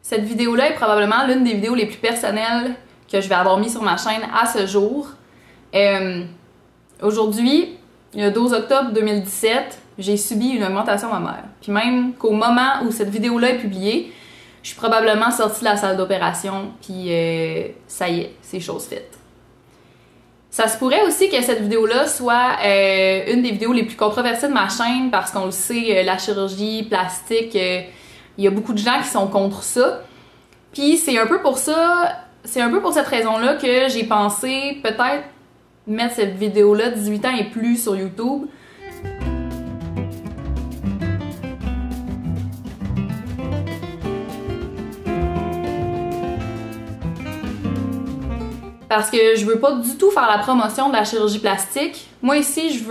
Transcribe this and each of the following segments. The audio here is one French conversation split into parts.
Cette vidéo-là est probablement l'une des vidéos les plus personnelles que je vais avoir mis sur ma chaîne à ce jour. Aujourd'hui, le 12 octobre 2017, j'ai subi une augmentation mammaire. Puis même qu'au moment où cette vidéo-là est publiée, je suis probablement sortie de la salle d'opération, puis ça y est, c'est chose faite. Ça se pourrait aussi que cette vidéo-là soit une des vidéos les plus controversées de ma chaîne parce qu'on le sait, la chirurgie plastique, il y a beaucoup de gens qui sont contre ça. Puis c'est un peu pour ça, c'est un peu pour cette raison-là que j'ai pensé peut-être mettre cette vidéo-là 18 ans et plus sur YouTube. Parce que je veux pas du tout faire la promotion de la chirurgie plastique. Moi ici, je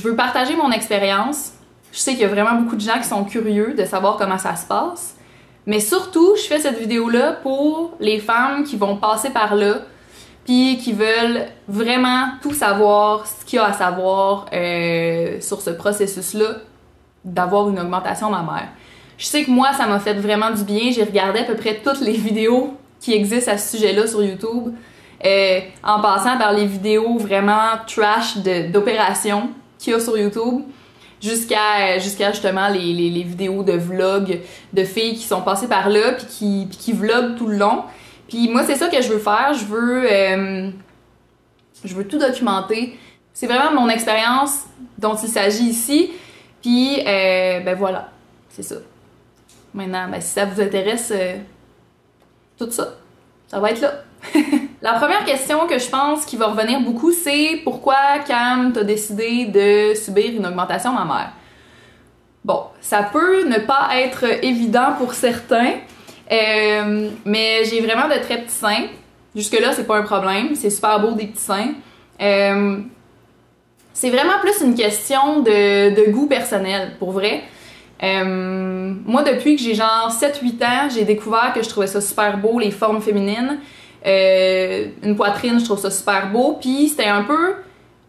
veux partager mon expérience. Je sais qu'il y a vraiment beaucoup de gens qui sont curieux de savoir comment ça se passe. Mais surtout, je fais cette vidéo-là pour les femmes qui vont passer par là puis qui veulent vraiment tout savoir, ce qu'il y a à savoir sur ce processus-là d'avoir une augmentation mammaire. Je sais que moi, ça m'a fait vraiment du bien. J'ai regardé à peu près toutes les vidéos qui existent à ce sujet-là sur YouTube, en passant par les vidéos vraiment trash d'opérations qu'il y a sur YouTube, jusqu'à justement les vidéos de vlog de filles qui sont passées par là puis qui vloguent tout le long. Puis moi, c'est ça que je veux faire. Je veux tout documenter. C'est vraiment mon expérience dont il s'agit ici. Puis, ben voilà, c'est ça. Maintenant, ben, si ça vous intéresse, tout ça, ça va être là. La première question que je pense qui va revenir beaucoup, c'est pourquoi, Cam, t'as décidé de subir une augmentation mammaire? Bon, ça peut ne pas être évident pour certains, mais j'ai vraiment de très petits seins. Jusque-là, c'est pas un problème. C'est super beau des petits seins. C'est vraiment plus une question de goût personnel, pour vrai. Moi, depuis que j'ai genre 7-8 ans, j'ai découvert que je trouvais ça super beau, les formes féminines. Une poitrine, je trouve ça super beau. Puis c'était un peu...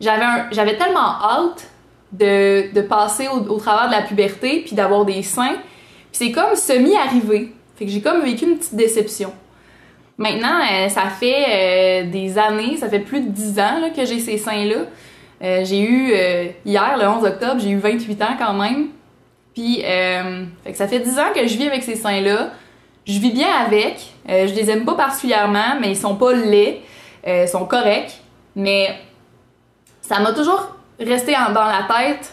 J'avais tellement hâte de passer au travers de la puberté puis d'avoir des seins. Puis c'est comme semi-arrivé. Fait que j'ai comme vécu une petite déception. Maintenant, ça fait des années, ça fait plus de 10 ans là, que j'ai ces seins-là. J'ai eu, hier, le 11 octobre, j'ai eu 28 ans quand même. Puis, fait que ça fait 10 ans que je vis avec ces seins-là. Je vis bien avec. Je les aime pas particulièrement, mais ils sont pas laids. Ils sont corrects. Mais ça m'a toujours resté dans la tête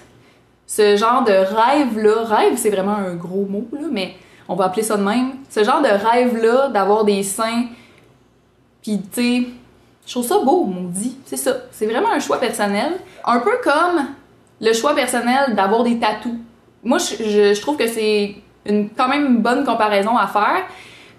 ce genre de rêve-là. Rêve, c'est vraiment un gros mot, là, mais on va appeler ça de même. Ce genre de rêve-là d'avoir des seins. Puis, tu sais, je trouve ça beau, maudit. C'est ça. C'est vraiment un choix personnel. Un peu comme le choix personnel d'avoir des tatous. Moi, je trouve que c'est quand même une bonne comparaison à faire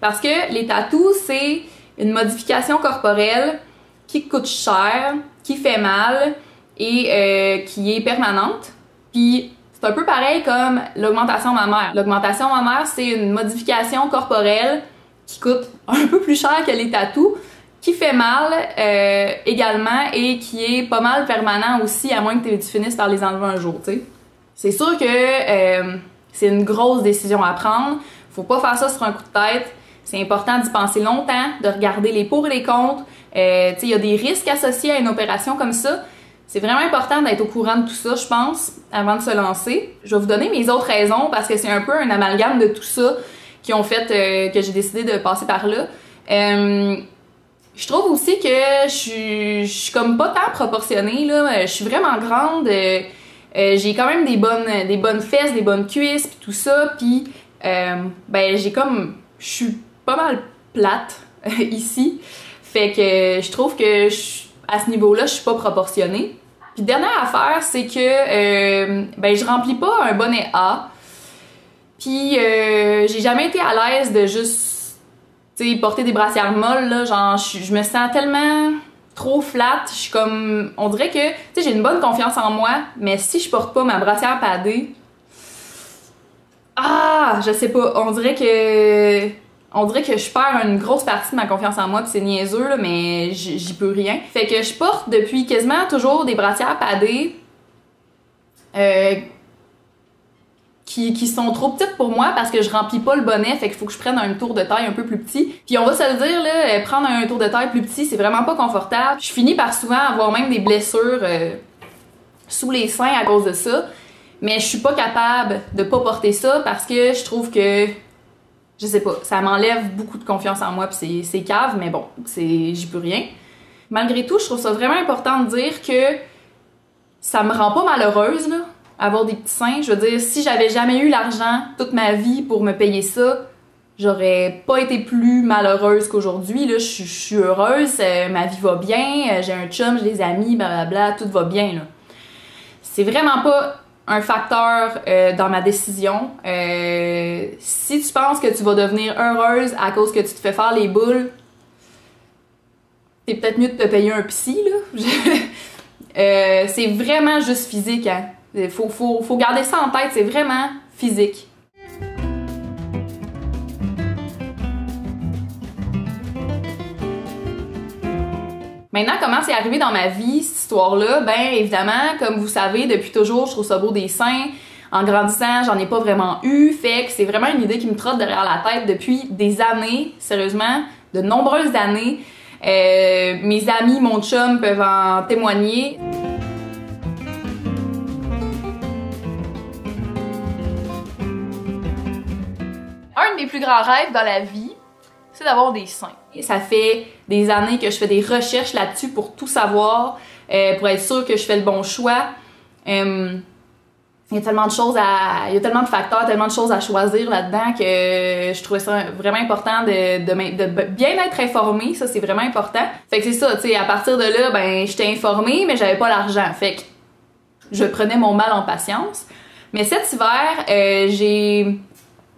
parce que les tatous, c'est une modification corporelle qui coûte cher, qui fait mal et qui est permanente. Puis, c'est un peu pareil comme l'augmentation mammaire. L'augmentation mammaire, c'est une modification corporelle qui coûte un peu plus cher que les tatous, qui fait mal également et qui est pas mal permanent aussi, à moins que tu finisses par les enlever un jour, tu sais. C'est sûr que c'est une grosse décision à prendre. Faut pas faire ça sur un coup de tête. C'est important d'y penser longtemps, de regarder les pour et les contre. Il y a des risques associés à une opération comme ça. C'est vraiment important d'être au courant de tout ça, je pense, avant de se lancer. Je vais vous donner mes autres raisons parce que c'est un peu un amalgame de tout ça qui ont fait que j'ai décidé de passer par là. Je trouve aussi que je suis comme pas tant proportionnée, là. Je suis vraiment grande. J'ai quand même des bonnes fesses, des bonnes cuisses pis tout ça, puis ben j'ai comme, je suis pas mal plate ici, fait que je trouve que à ce niveau-là, je suis pas proportionnée. Puis dernière affaire, c'est que ben je remplis pas un bonnet A, puis j'ai jamais été à l'aise de juste, tu sais, porter des brassières molles là, genre je me sens tellement trop flat, je suis comme, on dirait que, tu sais, j'ai une bonne confiance en moi, mais si je porte pas ma brassière padée, je sais pas, on dirait que je perds une grosse partie de ma confiance en moi, pis c'est niaiseux, là, mais j'y peux rien. Fait que je porte depuis quasiment toujours des brassières padées, qui qui sont trop petites pour moi parce que je remplis pas le bonnet, fait qu'il faut que je prenne un tour de taille un peu plus petit. Puis on va se le dire, là, prendre un tour de taille plus petit, c'est vraiment pas confortable. Je finis par souvent avoir même des blessures sous les seins à cause de ça. Mais je suis pas capable de pas porter ça parce que je trouve que, je sais pas, ça m'enlève beaucoup de confiance en moi pis c'est cave, mais bon, j'y peux rien. Malgré tout, je trouve ça vraiment important de dire que ça me rend pas malheureuse, là, avoir des petits seins. Je veux dire, si j'avais jamais eu l'argent toute ma vie pour me payer ça, j'aurais pas été plus malheureuse qu'aujourd'hui. Là, je suis heureuse, ma vie va bien, j'ai un chum, j'ai des amis, blablabla, tout va bien, là. C'est vraiment pas un facteur dans ma décision. Si tu penses que tu vas devenir heureuse à cause que tu te fais faire les boules, c'est peut-être mieux de te payer un psy, là. C'est vraiment juste physique, hein. Faut garder ça en tête, c'est vraiment physique. Maintenant, comment c'est arrivé dans ma vie, cette histoire-là? Ben, évidemment, comme vous savez, depuis toujours, je trouve ça beau des seins. En grandissant, j'en ai pas vraiment eu. Fait que c'est vraiment une idée qui me trotte derrière la tête depuis des années, sérieusement, de nombreuses années. Mes amis, mon chum peuvent en témoigner. Un de mes plus grands rêves dans la vie, c'est d'avoir des seins. Et ça fait des années que je fais des recherches là-dessus pour tout savoir, pour être sûre que je fais le bon choix. Il y a tellement de choses il y a tellement de facteurs, tellement de choses à choisir là-dedans que je trouvais ça vraiment important de bien être informée. Ça, c'est vraiment important. Fait que c'est ça, tu sais, à partir de là, ben, j'étais informée, mais j'avais pas l'argent. Fait que je prenais mon mal en patience. Mais cet hiver,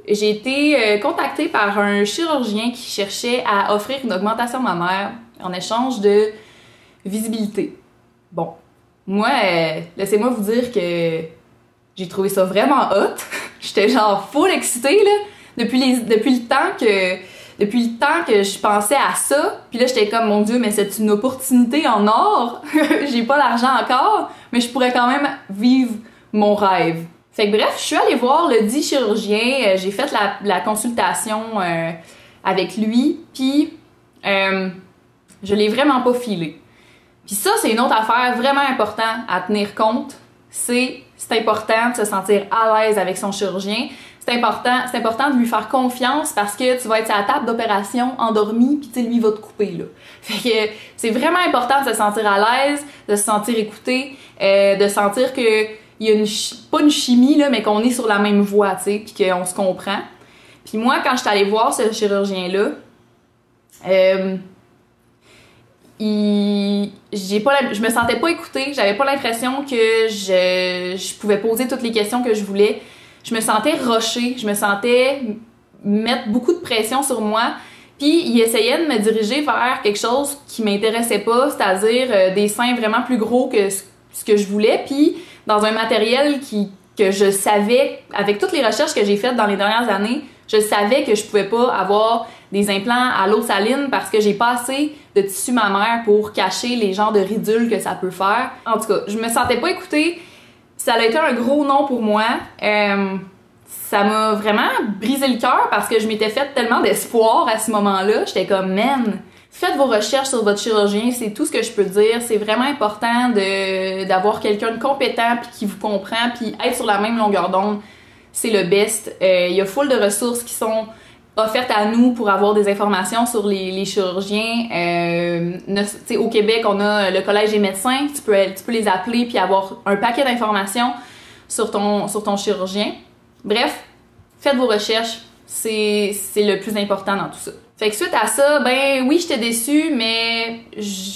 j'ai été contactée par un chirurgien qui cherchait à offrir une augmentation mammaire en échange de visibilité. Bon, moi, laissez-moi vous dire que j'ai trouvé ça vraiment hot. J'étais genre full excitée, là, depuis le temps que je pensais à ça. Puis là, j'étais comme, mon Dieu, mais c'est une opportunité en or. J'ai pas l'argent encore, mais je pourrais quand même vivre mon rêve. Fait que bref, je suis allée voir le dit chirurgien, j'ai fait la consultation avec lui, puis je l'ai vraiment pas filé. Puis ça, c'est une autre affaire vraiment importante à tenir compte, c'est important de se sentir à l'aise avec son chirurgien, c'est important de lui faire confiance parce que tu vas être à la table d'opération endormi, puis tu sais, lui va te couper, là. Fait que c'est vraiment important de se sentir à l'aise, de se sentir écouté, de sentir que il y a pas une chimie, là, mais qu'on est sur la même voie, tu sais, puis qu'on se comprend. Puis moi, quand je suis allée voir ce chirurgien-là, je me sentais pas écoutée, j'avais pas l'impression que je pouvais poser toutes les questions que je voulais. Je me sentais rushée, je me sentais mettre beaucoup de pression sur moi. Puis il essayait de me diriger vers quelque chose qui m'intéressait pas, c'est-à-dire des seins vraiment plus gros que ce que je voulais, puis dans un matériel que je savais, avec toutes les recherches que j'ai faites dans les dernières années, je savais que je pouvais pas avoir des implants à l'eau saline parce que j'ai pas assez de tissu mammaire pour cacher les genres de ridules que ça peut faire. En tout cas, je me sentais pas écoutée. Ça a été un gros non pour moi. Ça m'a vraiment brisé le cœur parce que je m'étais fait tellement d'espoir à ce moment-là. J'étais comme, man, faites vos recherches sur votre chirurgien, c'est tout ce que je peux dire. C'est vraiment important d'avoir quelqu'un de compétent puis qui vous comprend, puis être sur la même longueur d'onde, c'est le best. Il y a full de ressources qui sont offertes à nous pour avoir des informations sur les chirurgiens. Au Québec, on a le Collège des médecins, tu peux les appeler puis avoir un paquet d'informations sur ton chirurgien. Bref, faites vos recherches, c'est le plus important dans tout ça. Fait que suite à ça, ben oui, j'étais déçue, mais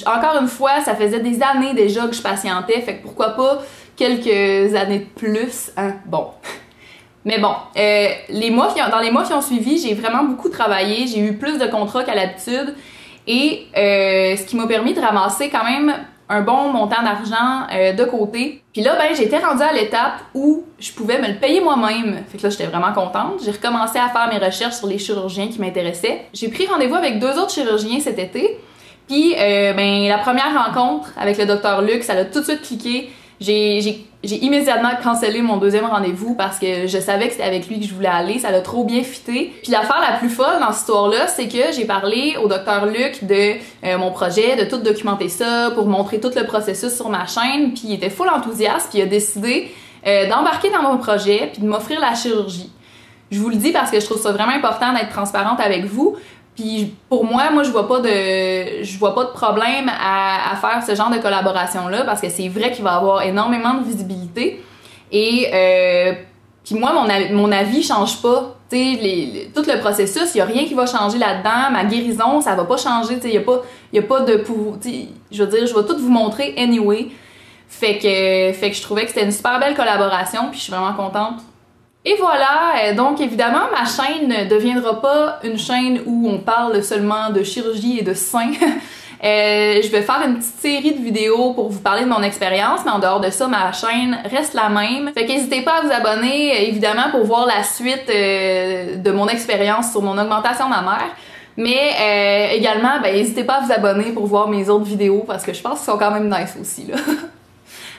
encore une fois, ça faisait des années déjà que je patientais, fait que pourquoi pas quelques années de plus, hein? Bon. Mais bon, dans les mois qui ont suivi, j'ai vraiment beaucoup travaillé, j'ai eu plus de contrats qu'à l'habitude, et ce qui m'a permis de ramasser quand même un bon montant d'argent de côté. Puis là, ben, j'étais rendue à l'étape où je pouvais me le payer moi-même. Fait que là, j'étais vraiment contente. J'ai recommencé à faire mes recherches sur les chirurgiens qui m'intéressaient. J'ai pris rendez-vous avec 2 autres chirurgiens cet été. Puis, ben, la première rencontre avec le Dr Luc, ça a tout de suite cliqué. J'ai j'ai immédiatement cancellé mon deuxième rendez-vous parce que je savais que c'était avec lui que je voulais aller, ça l'a trop bien fité. Puis l'affaire la plus folle dans cette histoire-là, c'est que j'ai parlé au docteur Luc de mon projet, de tout documenter ça, pour montrer tout le processus sur ma chaîne, puis il était full enthousiaste, puis il a décidé d'embarquer dans mon projet, puis de m'offrir la chirurgie. Je vous le dis parce que je trouve ça vraiment important d'être transparente avec vous. Puis pour moi, je vois pas de problème à faire ce genre de collaboration-là parce que c'est vrai qu'il va y avoir énormément de visibilité. Et puis moi, mon avis change pas. Tu sais, tout le processus, il y a rien qui va changer là-dedans. Ma guérison, ça va pas changer. Tu sais, il y a pas de pouvoir. Je veux dire, je vais tout vous montrer anyway. Fait que je trouvais que c'était une super belle collaboration. Puis je suis vraiment contente. Et voilà, donc évidemment, ma chaîne ne deviendra pas une chaîne où on parle seulement de chirurgie et de seins. Je vais faire une petite série de vidéos pour vous parler de mon expérience, mais en dehors de ça, ma chaîne reste la même. Fait qu'hésitez pas à vous abonner, évidemment, pour voir la suite de mon expérience sur mon augmentation mammaire. Mais également, n'hésitez pas à vous abonner pour voir mes autres vidéos, parce que je pense qu'ils sont quand même nice aussi, là.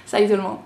Salut tout le monde!